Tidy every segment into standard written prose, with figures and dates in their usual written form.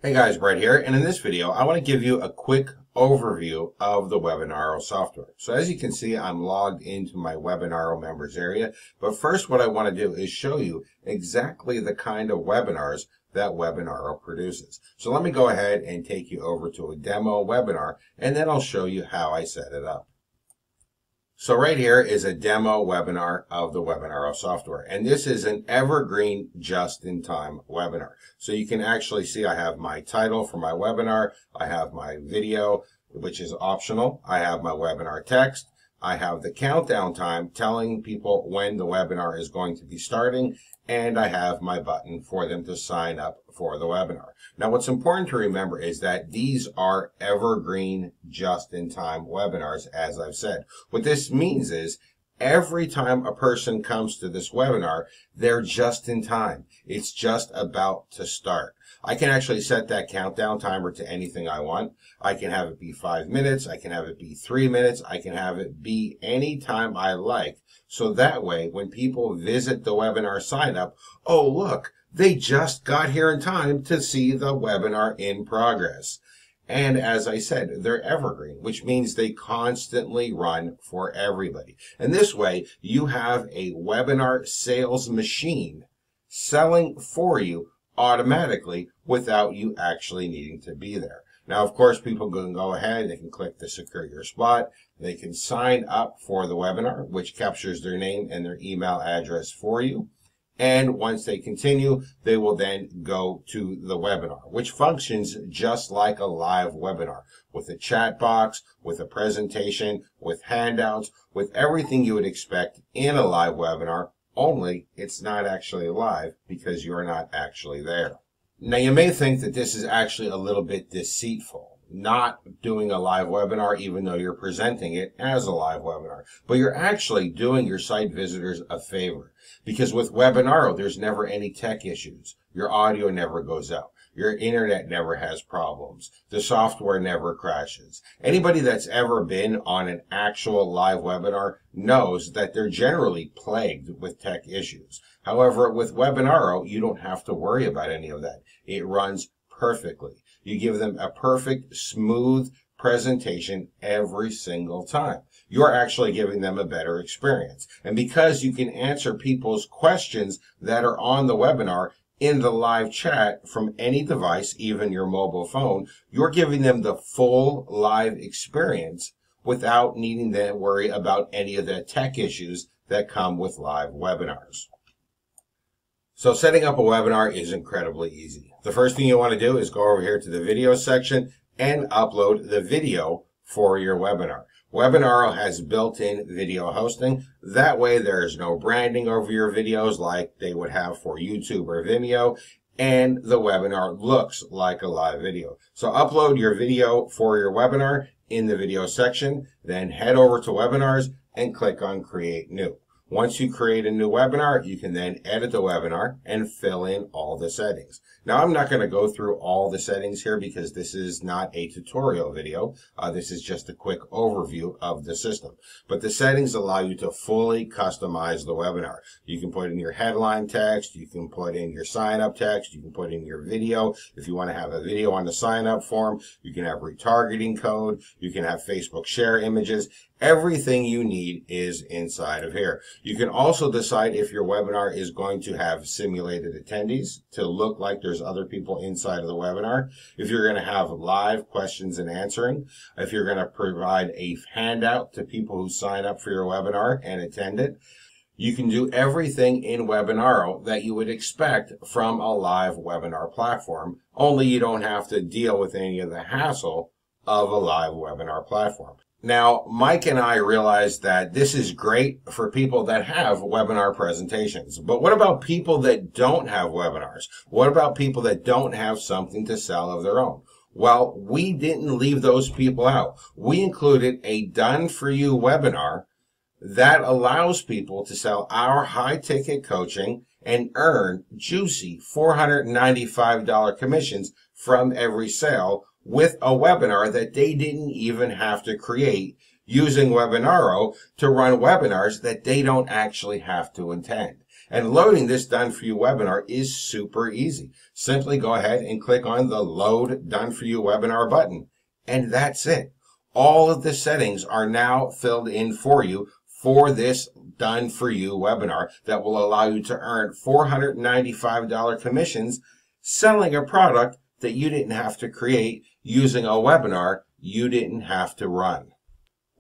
Hey guys, Brett here, and in this video I want to give you a quick overview of the Webinaro software. So as you can see, I'm logged into my Webinaro members area, but first what I want to do is show you exactly the kind of webinars that Webinaro produces. So let me go ahead and take you over to a demo webinar, and then I'll show you how I set it up. So right here is a demo webinar of the Webinaro software, and this is an evergreen just-in-time webinar. So you can actually see I have my title for my webinar, I have my video, which is optional, I have my webinar text, I have the countdown time telling people when the webinar is going to be starting, and I have my button for them to sign up for the webinar. Now what's important to remember is that these are evergreen just-in-time webinars, as I've said. What this means is every time a person comes to this webinar, they're just in time. It's just about to start. I can actually set that countdown timer to anything I want. I can have it be 5 minutes, I can have it be 3 minutes, I can have it be any time I like. So that way, when people visit the webinar sign up, oh look, they just got here in time to see the webinar in progress. And as I said, they're evergreen, which means they constantly run for everybody. And this way, you have a webinar sales machine selling for you automatically without you actually needing to be there. Now, of course, people can go ahead, they can click the secure your spot, they can sign up for the webinar, which captures their name and their email address for you. And once they continue, they will then go to the webinar, which functions just like a live webinar, with a chat box, with a presentation, with handouts, with everything you would expect in a live webinar, only it's not actually live because you're not actually there. Now, you may think that this is actually a little bit deceitful, not doing a live webinar even though you're presenting it as a live webinar. But you're actually doing your site visitors a favor, because with Webinaro, there's never any tech issues. Your audio never goes out. Your internet never has problems. The software never crashes. Anybody that's ever been on an actual live webinar knows that they're generally plagued with tech issues. However, with Webinaro, you don't have to worry about any of that. It runs perfectly. You give them a perfect, smooth presentation every single time. You're actually giving them a better experience. And because you can answer people's questions that are on the webinar in the live chat from any device, even your mobile phone, you're giving them the full live experience without needing to worry about any of the tech issues that come with live webinars. So setting up a webinar is incredibly easy. The first thing you want to do is go over here to the video section and upload the video for your webinar. Webinaro has built-in video hosting. That way there's no branding over your videos like they would have for YouTube or Vimeo, and the webinar looks like a live video. So upload your video for your webinar in the video section, then head over to webinars and click on create new. Once you create a new webinar, you can then edit the webinar and fill in all the settings. Now, I'm not going to go through all the settings here because this is not a tutorial video. This is just a quick overview of the system. But the settings allow you to fully customize the webinar. You can put in your headline text, you can put in your sign-up text, you can put in your video. If you want to have a video on the sign-up form, you can have retargeting code, you can have Facebook share images. Everything you need is inside of here. You can also decide if your webinar is going to have simulated attendees to look like there's other people inside of the webinar. If you're going to have live questions and answering. If you're going to provide a handout to people who sign up for your webinar and attend it. You can do everything in Webinaro that you would expect from a live webinar platform, only you don't have to deal with any of the hassle of a live webinar platform. Now, Mike and I realized that this is great for people that have webinar presentations. But what about people that don't have webinars? What about people that don't have something to sell of their own? Well, we didn't leave those people out. We included a done-for-you webinar that allows people to sell our high-ticket coaching and earn juicy $495 commissions from every sale with a webinar that they didn't even have to create, using Webinaro to run webinars that they don't actually have to attend. And loading this Done For You webinar is super easy. Simply go ahead and click on the Load Done For You webinar button. And that's it. All of the settings are now filled in for you for this Done For You webinar that will allow you to earn $495 commissions selling a product that you didn't have to create using a webinar you didn't have to run.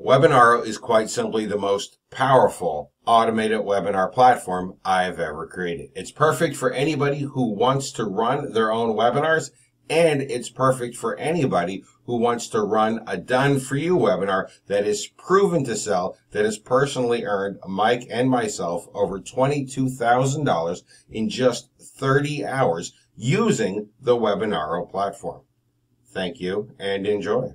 Webinaro is quite simply the most powerful automated webinar platform I've ever created. It's perfect for anybody who wants to run their own webinars, and it's perfect for anybody who wants to run a done-for-you webinar that is proven to sell, that has personally earned Mike and myself over $22,000 in just 30 hours using the Webinaro platform. Thank you and enjoy.